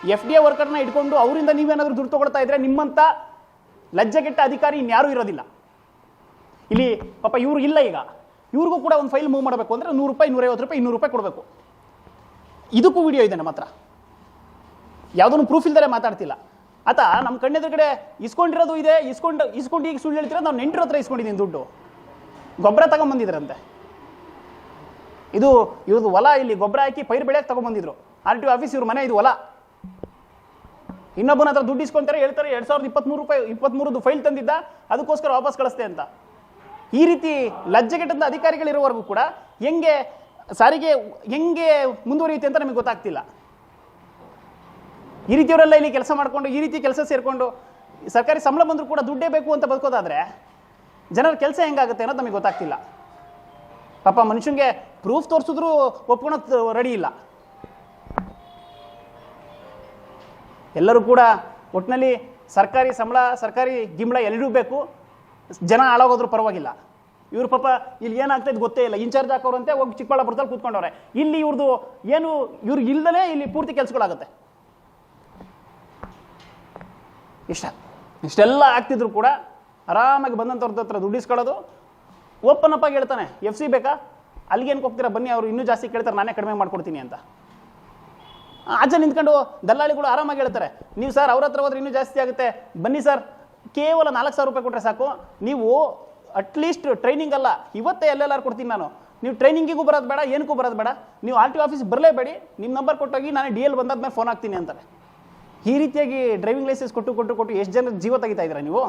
FDA ವರ್ಕರ್ನ ಇಟ್ಕೊಂಡು ಅವರಿಂದ ನೀವೇನಾದರೂ ದುಡ್ಡು ತಗೊಳ್ತಾ ಇದ್ರೆ ನಿಮ್ಮಂಥ ಲಜ್ಜೆಗೆಟ್ಟ ಅಧಿಕಾರಿ ಇನ್ಯಾರೂ ಇರೋದಿಲ್ಲ. ಇಲ್ಲಿ ಪಾಪ ಇವರು ಇಲ್ಲ, ಈಗ ಇವ್ರಿಗೂ ಕೂಡ ಒಂದು ಫೈಲ್ ಮೂವ್ ಮಾಡಬೇಕು ಅಂದರೆ 100 ರೂಪಾಯಿ, 150 ರೂಪಾಯಿ, 200 ರೂಪಾಯಿ ಕೊಡಬೇಕು. ಇದಕ್ಕೂ ವಿಡಿಯೋ ಇದೆ ನಮ್ಮ ಹತ್ರ, ಯಾವುದನ್ನು ಪ್ರೂಫ್ ಇಲ್ದರೆ ಮಾತಾಡ್ತಿಲ್ಲ. ಆತ ನಮ್ಮ ಕಣ್ಣೆದುರುಗಡೆ ಇಸ್ಕೊಂಡಿರೋದು ಇದೆ, ಇಸ್ಕೊಂಡು ಈಗ ಸುಳ್ಳು ಹೇಳ್ತಿರೋದು ನಾವು ನೆಂಟರ ಹತ್ರ ಇಸ್ಕೊಂಡಿದ್ದೀನಿ ದುಡ್ಡು. ಗೊಬ್ಬರ ತಗೊಂಬಂದಿದ್ರಂತೆ, ಇವ್ರದ್ದು ಹೊಲ, ಇಲ್ಲಿ ಗೊಬ್ಬರ ಹಾಕಿ ಪೈರು ಬೆಳೆಯಕ್ಕೆ ತಗೊಂಬಂದಿದ್ರು. RTO ಆಫೀಸ್ ಇವ್ರ ಮನೆ, ಇದು ಹೊಲ. ಇನ್ನೊಬ್ಬನ ಹತ್ರ ದುಡ್ಡು ಇಸ್ಕೊಂತಾರೆ, ಹೇಳ್ತಾರೆ 2023 ಫೈಲ್ ತಂದಿದ್ದ, ಅದಕ್ಕೋಸ್ಕರ ವಾಪಸ್ ಕಳಿಸ್ತೆ ಅಂತ. ಈ ರೀತಿ ಲಜ್ಜೆಗೆಟ್ಟಂತ ಅಧಿಕಾರಿಗಳಿರುವವರೆಗೂ ಕೂಡ ಹೆಂಗೆ ಸಾರಿಗೆ ಹೆಂಗೆ ಮುಂದುವರಿಯುತ್ತೆ ಅಂತ ನಮಗೆ ಗೊತ್ತಾಗ್ತಿಲ್ಲ. ಈ ರೀತಿಯವರೆಲ್ಲ ಇಲ್ಲಿ ಕೆಲಸ ಮಾಡಿಕೊಂಡು, ಈ ರೀತಿ ಕೆಲಸ ಸೇರಿಕೊಂಡು ಸರ್ಕಾರಿ ಸಂಬಳ ಬಂದರೂ ಕೂಡ ದುಡ್ಡೇ ಬೇಕು ಅಂತ ಬದುಕೋದಾದ್ರೆ ಜನರ ಕೆಲಸ ಹೆಂಗಾಗುತ್ತೆ ಅನ್ನೋದು ನಮಗೆ ಗೊತ್ತಾಗ್ತಿಲ್ಲ. ಪಾಪ ಮನುಷ್ಯಂಗೆ ಪ್ರೂಫ್ ತೋರಿಸಿದ್ರು ಒಪ್ಕೊಳೋದು ರೆಡಿ ಇಲ್ಲ. ಎಲ್ಲರೂ ಕೂಡ ಒಟ್ಟಿನಲ್ಲಿ ಸರ್ಕಾರಿ ಸಂಬಳ, ಸರ್ಕಾರಿ ಗಿಂಬಳ ಎಲ್ಲರೂ ಬೇಕು. ಜನ ಹಾಳಾಗೋದ್ರೂ ಪರವಾಗಿಲ್ಲ. ಇವ್ರು ಪಾಪ ಇಲ್ಲಿ ಏನಾಗ್ತದೆ ಗೊತ್ತೇ ಇಲ್ಲ. ಇನ್ಚಾರ್ಜ್ ಹಾಕೋರಂತೆ ಹೋಗಿ ಚಿಕ್ಕಬಳ್ಳಾಪುರದಲ್ಲಿ ಕೂತ್ಕೊಂಡವ್ರೆ. ಇಲ್ಲಿ ಇವ್ರದ್ದು ಏನು ಇವ್ರಿಗೆ ಇಲ್ದಲೇ ಇಲ್ಲಿ ಪೂರ್ತಿ ಕೆಲಸಗಳಾಗುತ್ತೆ. ಇಷ್ಟೆಲ್ಲ ಆಗ್ತಿದ್ರು ಕೂಡ ಆರಾಮಾಗಿ ಬಂದಂಥವ್ರ ಹತ್ರ ದುಡ್ಡಿಸ್ಕೊಳ್ಳೋದು. ಓಪನ್ ಅಪ್ ಆಗಿ ಹೇಳ್ತಾನೆ, FC ಬೇಕಾ, ಅಲ್ಲಿಗೇನು ಹೋಗ್ತೀರಾ ಬನ್ನಿ, ಅವರು ಇನ್ನೂ ಜಾಸ್ತಿ ಕೇಳ್ತಾರೆ, ನಾನೇ ಕಡಿಮೆ ಮಾಡ್ಕೊಡ್ತೀನಿ ಅಂತ. ಆಚೆ ನಿಂತ್ಕೊಂಡು ದಲ್ಲಾಳಿಗಳು ಆರಾಮಾಗಿ ಹೇಳ್ತಾರೆ, ನೀವು ಸರ್ ಅವ್ರ ಹತ್ರ ಹೋದ್ರೆ ಇನ್ನೂ ಜಾಸ್ತಿ ಆಗುತ್ತೆ, ಬನ್ನಿ ಸರ್, ಕೇವಲ 4,000 ರೂಪಾಯಿ ಕೊಟ್ಟರೆ ಸಾಕು, ನೀವು ಅಟ್ಲೀಸ್ಟ್ ಟ್ರೈನಿಂಗ್ ಅಲ್ಲ ಇವತ್ತೇ LLR ಕೊಡ್ತೀನಿ ನಾನು, ನೀವು ಟ್ರೈನಿಂಗಿಗೂ ಬರೋದು ಬೇಡ, ಏನಕ್ಕೂ ಬರೋದು ಬೇಡ, ನೀವು RTO ಆಫೀಸ್ ಬರಲೇಬೇಡಿ, ನಿಮ್ಮ ನಂಬರ್ ಕೊಟ್ಟೋಗಿ ನಾನು DL ಬಂದಾದ್ಮೇಲೆ ಫೋನ್ ಹಾಕ್ತೀನಿ ಅಂತಾರೆ. ಈ ರೀತಿಯಾಗಿ ಡ್ರೈವಿಂಗ್ ಲೈಸೆನ್ಸ್ ಕೊಟ್ಟು ಎಷ್ಟು ಜನ ಜೀವ ತೆಗಿತಾ ಇದ್ದೀರಾ ನೀವು?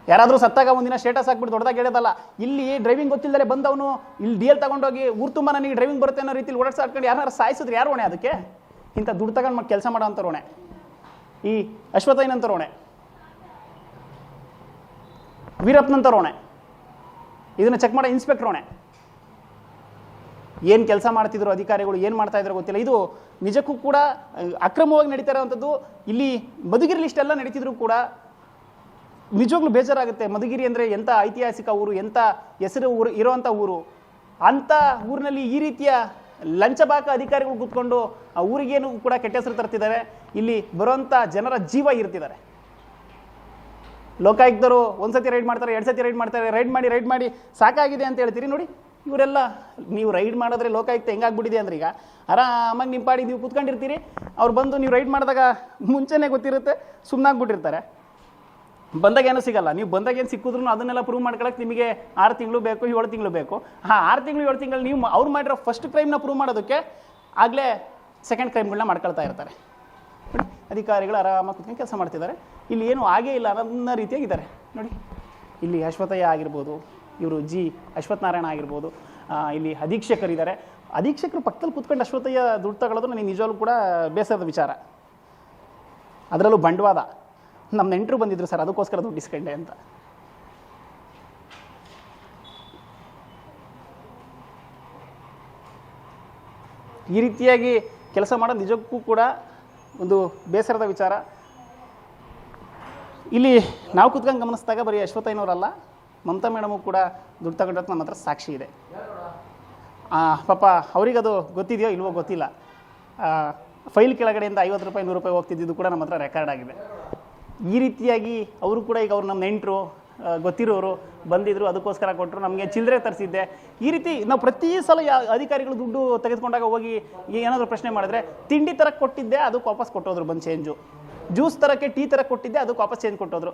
ಯಾರಾದರೂ ಸತ್ತಾಗ ಒಂದಿನ ಸ್ಟೇಟಸ್ ಹಾಕ್ಬಿಟ್ಟು ದೊಡ್ಡದಾಗಿ ಹೇಳೋದಲ್ಲ. ಇಲ್ಲಿ ಡ್ರೈವಿಂಗ್ ಗೊತ್ತಿಲ್ಲದೆ ಬಂದವನು ಇಲ್ಲಿ DL ತಗೊಂಡೋಗಿ ಊರು ತುಂಬ ನನಗೆ ಡ್ರೈವಿಂಗ್ ಬರುತ್ತೆ ಅನ್ನೋ ರೀತಿಲಿ ಓಡಾಡ್ಸಾಡ್ಕೊಂಡು ಯಾರು ಸಾಯಿಸಿದ್ರೆ ಯಾರು ಹೊಣೆ ಅದಕ್ಕೆ? ಇಂಥ ದುಡ್ಡು ತಗೊಂಡು ಕೆಲಸ ಮಾಡೋ ಅಂಥವ್ರು ಹೊಣೆ. ಈ ಅಶ್ವಥಯ್ಯನಂತವ್ರು ಹೊಣೆ, ವೀರಪ್ಪನಂತವ್ರು ಹೊಣೆ, ಇದನ್ನು ಚೆಕ್ ಮಾಡೋ ಇನ್ಸ್ಪೆಕ್ಟರ್ ಹೊಣೆ. ಏನು ಕೆಲಸ ಮಾಡ್ತಿದ್ರು ಅಧಿಕಾರಿಗಳು, ಏನು ಮಾಡ್ತಾ ಇದ್ರು ಗೊತ್ತಿಲ್ಲ. ಇದು ನಿಜಕ್ಕೂ ಕೂಡ ಅಕ್ರಮವಾಗಿ ನಡೀತಾ ಇರೋವಂಥದ್ದು. ಇಲ್ಲಿ ಮಧುಗಿರಿ ಇಷ್ಟೆಲ್ಲ ನಡೀತಿದ್ರು ಕೂಡ ನಿಜವಾಗ್ಲೂ ಬೇಜಾರಾಗುತ್ತೆ. ಮಧುಗಿರಿ ಅಂದರೆ ಎಂಥ ಐತಿಹಾಸಿಕ ಊರು, ಎಂಥ ಹೆಸರು ಊರು ಇರೋವಂಥ ಊರು. ಅಂಥ ಊರಿನಲ್ಲಿ ಈ ರೀತಿಯ ಲಂಚಬಾಕ ಅಧಿಕಾರಿಗಳು ಕೂತ್ಕೊಂಡು ಆ ಊರಿಗೇನು ಕೂಡ ಕೆಟ್ಟ ಹೆಸರು ತರ್ತಿದ್ದಾರೆ. ಇಲ್ಲಿ ಬರುವಂಥ ಜನರ ಜೀವ ಇರ್ತಿದ್ದಾರೆ. ಲೋಕಾಯುಕ್ತರು ಒಂದ್ಸತಿ ರೈಡ್ ಮಾಡ್ತಾರೆ, 2 ಸತಿ ರೈಡ್ ಮಾಡ್ತಾರೆ. ರೈಡ್ ಮಾಡಿ ಸಾಕಾಗಿದೆ ಅಂತ ಹೇಳ್ತೀರಿ. ನೋಡಿ ಇವರೆಲ್ಲ, ನೀವು ರೈಡ್ ಮಾಡಿದ್ರೆ ಲೋಕಾಯುಕ್ತ ಹೆಂಗಾಗ್ಬಿಟ್ಟಿದೆ ಅಂದ್ರೆ, ಈಗ ಆರಾಮಾಗಿ ನಿಮ್ಮ ಪಾಡಿ ನೀವು ಕೂತ್ಕೊಂಡಿರ್ತೀರಿ, ಅವ್ರು ಬಂದು ನೀವು ರೈಡ್ ಮಾಡಿದಾಗ ಮುಂಚೆನೇ ಗೊತ್ತಿರುತ್ತೆ, ಸುಮ್ಮನಾಗ್ಬಿಟ್ಟಿರ್ತಾರೆ. ಬಂದಾಗ ಏನೂ ಸಿಗಲ್ಲ. ನೀವು ಬಂದಾಗ ಏನು ಸಿಕ್ಕಿದ್ರು ಅದನ್ನೆಲ್ಲ ಪ್ರೂವ್ ಮಾಡ್ಕೊಳಕ್ಕೆ ನಿಮಗೆ 6 ತಿಂಗಳು ಬೇಕು, 7 ತಿಂಗಳು ಬೇಕು. 6 ತಿಂಗಳು 7 ತಿಂಗಳು ನೀವು ಅವ್ರು ಮಾಡಿರೋ ಫಸ್ಟ್ ಕ್ರೈಮ್ನ ಪ್ರೂವ್ ಮಾಡೋದಕ್ಕೆ ಆಗಲೇ ಸೆಕೆಂಡ್ ಕ್ರೈಮ್ಗಳನ್ನ ಮಾಡ್ಕೊಳ್ತಾ ಇರ್ತಾರೆ. ಅಧಿಕಾರಿಗಳು ಆರಾಮಾಗಿ ಕೂತ್ಕೊಂಡು ಕೆಲಸ ಮಾಡ್ತಿದ್ದಾರೆ. ಇಲ್ಲಿ ಏನು ಆಗೇ ಇಲ್ಲ ಅನ್ನೋ ರೀತಿಯಾಗಿದ್ದಾರೆ. ನೋಡಿ ಇಲ್ಲಿ ಅಶ್ವಥಯ್ಯ ಆಗಿರ್ಬೋದು, ಇವರು ಅಶ್ವಥ್ ನಾರಾಯಣ ಆಗಿರ್ಬೋದು, ಇಲ್ಲಿ ಅಧೀಕ್ಷಕರಿದ್ದಾರೆ. ಅಧೀಕ್ಷಕರು ಪಕ್ಕದಲ್ಲಿ ಕೂತ್ಕೊಂಡು ಅಶ್ವಥಯ್ಯ ದುಡ್ಡು ತಗೊಳ್ಳೋದು ನನಗೆ ನಿಜವಾಗ್ಲೂ ಕೂಡ ಬೇಸರದ ವಿಚಾರ. ಅದರಲ್ಲೂ ಬಂಡವಾದ. ನಮ್ಮ ನೆಂಟರು ಬಂದಿದ್ರು ಸರ್, ಅದಕ್ಕೋಸ್ಕರ ದುಡ್ಡು ಇಸ್ಕೊಂಡೆ ಅಂತ. ಈ ರೀತಿಯಾಗಿ ಕೆಲಸ ಮಾಡೋದು ನಿಜಕ್ಕೂ ಕೂಡ ಒಂದು ಬೇಸರದ ವಿಚಾರ. ಇಲ್ಲಿ ನಾವು ಕೂತ್ಕೊಂಡು ಗಮನಿಸಿದಾಗ ಬರೀ ಅಶ್ವಥಯ್ಯನವರಲ್ಲ, ಮಮತಾ ಮೇಡಮು ಕೂಡ ದುಡ್ಡು ತಗೊಂಡದ್ದು ನಮ್ಮ ಹತ್ರ ಸಾಕ್ಷಿ ಇದೆ. ಪಾಪ ಅವರಿಗದು ಗೊತ್ತಿದೆಯೋ ಇಲ್ವೋ ಗೊತ್ತಿಲ್ಲ. ಫೈಲ್ ಕೆಳಗಡೆಯಿಂದ 50 ರೂಪಾಯಿ 100 ರೂಪಾಯಿ ಹೋಗ್ತಿದ್ದು ಕೂಡ ನಮ್ಮ ಹತ್ರ ರೆಕಾರ್ಡ್ ಆಗಿದೆ. ಈ ರೀತಿಯಾಗಿ ಅವರು ಕೂಡ ಈಗ ಅವ್ರು ನಮ್ಮ ನೆಂಟರು ಗೊತ್ತಿರೋರು ಬಂದಿದ್ರು, ಅದಕ್ಕೋಸ್ಕರ ಕೊಟ್ಟರು, ನಮಗೆ ಚಿಲ್ಲರೆ ತರಿಸಿದ್ದೆ. ಈ ರೀತಿ ನಾವು ಪ್ರತಿ ಸಲ ಅಧಿಕಾರಿಗಳು ದುಡ್ಡು ತೆಗೆದುಕೊಂಡಾಗ ಹೋಗಿ ಏನಾದರೂ ಪ್ರಶ್ನೆ ಮಾಡಿದ್ರೆ, ತಿಂಡಿ ತರಕ್ಕೆ ಕೊಟ್ಟಿದ್ದೆ ಅದಕ್ಕೆ ವಾಪಸ್ ಕೊಟ್ಟೋದ್ರು ಬಂದು ಚೇಂಜು, ಜ್ಯೂಸ್ ತರಕ್ಕೆ ಟೀ ತರಕ್ಕೆ ಕೊಟ್ಟಿದ್ದೆ ಅದಕ್ಕೆ ವಾಪಸ್ ಚೇಂಜ್ ಕೊಟ್ಟೋದ್ರು.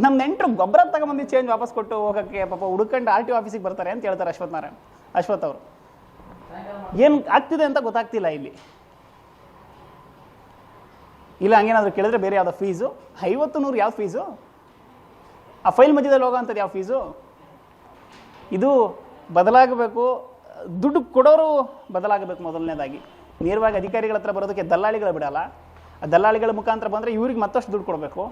ನಮ್ಮ ನೆಂಟರು ಗೊಬ್ಬರ ತಗೊಂಬಂದು ಚೇಂಜ್ ವಾಪಸ್ ಕೊಟ್ಟು ಹೋಗೋಕ್ಕೆ ಪಾಪ ಹುಡುಕೊಂಡು RTO ಆಫೀಸಿಗೆ ಬರ್ತಾರೆ ಅಂತ ಹೇಳ್ತಾರೆ ಅಶ್ವಥ್ ಅವರು. ಏನು ಆಗ್ತಿದೆ ಅಂತ ಗೊತ್ತಾಗ್ತಿಲ್ಲ ಇಲ್ಲಿ. ಇಲ್ಲ ಹಂಗೇನಾದರೂ ಕೇಳಿದ್ರೆ ಬೇರೆ ಯಾವುದೋ ಫೀಸು, 50-100 ಯಾವ ಫೀಸು? ಆ ಫೈಲ್ ಮಧ್ಯದಲ್ಲಿ ಹೋಗೋವಂಥದ್ದು ಯಾವ ಫೀಸು? ಇದು ಬದಲಾಗಬೇಕು. ದುಡ್ಡು ಕೊಡೋರು ಬದಲಾಗಬೇಕು. ಮೊದಲನೇದಾಗಿ ನೇರವಾಗಿ ಅಧಿಕಾರಿಗಳ ಹತ್ರ ಬರೋದಕ್ಕೆ ದಲ್ಲಾಳಿಗಳು ಬಿಡಲ್ಲ. ಆ ದಲ್ಲಾಳಿಗಳ ಮುಖಾಂತರ ಬಂದರೆ ಇವ್ರಿಗೆ ಮತ್ತಷ್ಟು ದುಡ್ಡು ಕೊಡಬೇಕು.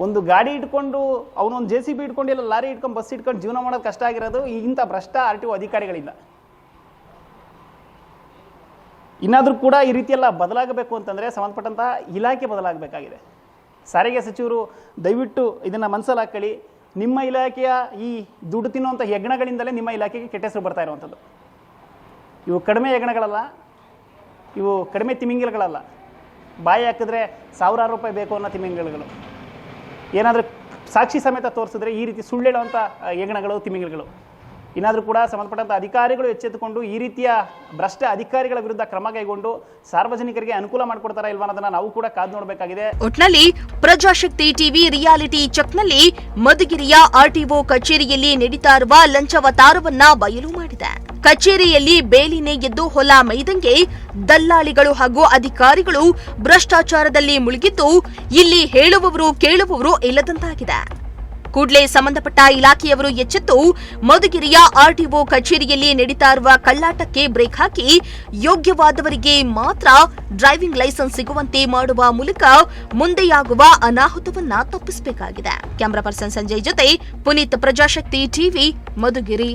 ಒಂದು ಗಾಡಿ ಇಟ್ಕೊಂಡು ಅವನೊಂದು JCB ಇಟ್ಕೊಂಡು ಇಲ್ಲ ಲಾರಿ ಇಟ್ಕೊಂಡು ಬಸ್ ಇಟ್ಕೊಂಡು ಜೀವನ ಮಾಡೋದು ಕಷ್ಟ ಆಗಿರೋದು ಇಂಥ ಭ್ರಷ್ಟ RTO ಅಧಿಕಾರಿಗಳಿಂದ. ಇನ್ನಾದರೂ ಕೂಡ ಈ ರೀತಿಯೆಲ್ಲ ಬದಲಾಗಬೇಕು ಅಂತಂದರೆ ಸಂಬಂಧಪಟ್ಟಂತಹ ಇಲಾಖೆ ಬದಲಾಗಬೇಕಾಗಿದೆ. ಸಾರಿಗೆ ಸಚಿವರು ದಯವಿಟ್ಟು ಇದನ್ನು ಮನಸ್ಸಲ್ಲಿ ಹಾಕೊಳ್ಳಿ. ನಿಮ್ಮ ಇಲಾಖೆಯ ಈ ದುಡ್ಡು ತಿನ್ನುವಂಥ ಹೆಗ್ಣಗಳಿಂದಲೇ ನಿಮ್ಮ ಇಲಾಖೆಗೆ ಕೆಟ್ಟ ಹೆಸರು ಬರ್ತಾ ಇರುವಂಥದ್ದು. ಇವು ಕಡಿಮೆ ಹೆಗ್ಣಗಳಲ್ಲ, ಇವು ಕಡಿಮೆ ತಿಮಿಂಗಿಲಗಳಲ್ಲ, ಬಾಯಿ ಹಾಕಿದ್ರೆ ಸಾವಿರಾರು ರೂಪಾಯಿ ಬೇಕು ಅನ್ನೋ ತಿಮಿಂಗಿಲಗಳು. ಏನಾದರೂ ಸಾಕ್ಷಿ ಸಮೇತ ತೋರಿಸಿದ್ರೆ ಈ ರೀತಿ ಸುಳ್ಳು ಹೇಳುವಂಥ ಹೆಗಣಗಳು, ತಿಮಿಂಗಿಲಗಳು. ಏನಾದರೂ ಕೂಡ ಸಂಬಂಧಪಟ್ಟಂಥ ಅಧಿಕಾರಿಗಳು ಎಚ್ಚೆತ್ತುಕೊಂಡು ಈ ರೀತಿಯ ಭ್ರಷ್ಟ ಅಧಿಕಾರಿಗಳ ವಿರುದ್ಧ ಕ್ರಮ ಕೈಗೊಂಡು ಸಾರ್ವಜನಿಕರಿಗೆ ಅನುಕೂಲ ಮಾಡಿಕೊಡ್ತಾರಾ ಇಲ್ವಾ ಅನ್ನೋದನ್ನ ನಾವು ಕೂಡ ಕಾದು ನೋಡಬೇಕಾಗಿದೆ. ಒಟ್ನಲ್ಲಿ ಪ್ರಜಾಶಕ್ತಿ ಟಿವಿ ರಿಯಾಲಿಟಿ ಚೆಕ್ನಲ್ಲಿ ಮಧುಗಿರಿಯ ಆರ್ಟಿಒ ಕಚೇರಿಯಲ್ಲಿ ನಡೀತಾ ಇರುವ ಲಂಚವತಾರವನ್ನ ಬಯಲು ಮಾಡಿದೆ. ಕಚೇರಿಯಲ್ಲಿ ಬೇಲಿನೇ ಎದ್ದು ಹೊಲ ಮೈದಂಗೆ ದಲ್ಲಾಳಿಗಳು ಹಾಗೂ ಅಧಿಕಾರಿಗಳು ಭ್ರಷ್ಟಾಚಾರದಲ್ಲಿ ಮುಳುಗಿದ್ದು ಇಲ್ಲಿ ಹೇಳುವವರು ಕೇಳುವವರು ಇಲ್ಲದಂತಾಗಿದೆ. ಕೂಡಲೇ ಸಂಬಂಧಪಟ್ಟ ಇಲಾಖೆಯವರು ಎಚ್ಚೆತ್ತು ಮಧುಗಿರಿಯ ಆರ್ಟಿಒ ಕಚೇರಿಯಲ್ಲಿ ನಡೀತಾ ಇರುವ ಕಳ್ಳಾಟಕ್ಕೆ ಬ್ರೇಕ್ ಹಾಕಿ ಯೋಗ್ಯವಾದವರಿಗೆ ಮಾತ್ರ ಡ್ರೈವಿಂಗ್ ಲೈಸೆನ್ಸ್ ಸಿಗುವಂತೆ ಮಾಡುವ ಮೂಲಕ ಮುಂದೆಯಾಗುವ ಅನಾಹುತವನ್ನ ತಪ್ಪಿಸಬೇಕಾಗಿದೆ. ಕ್ಯಾಮರಾ ಪರ್ಸನ್ ಸಂಜಯ್ ಜೊತೆ ಪುನೀತ್, ಪ್ರಜಾಶಕ್ತಿ ಟಿವಿ, ಮಧುಗಿರಿ.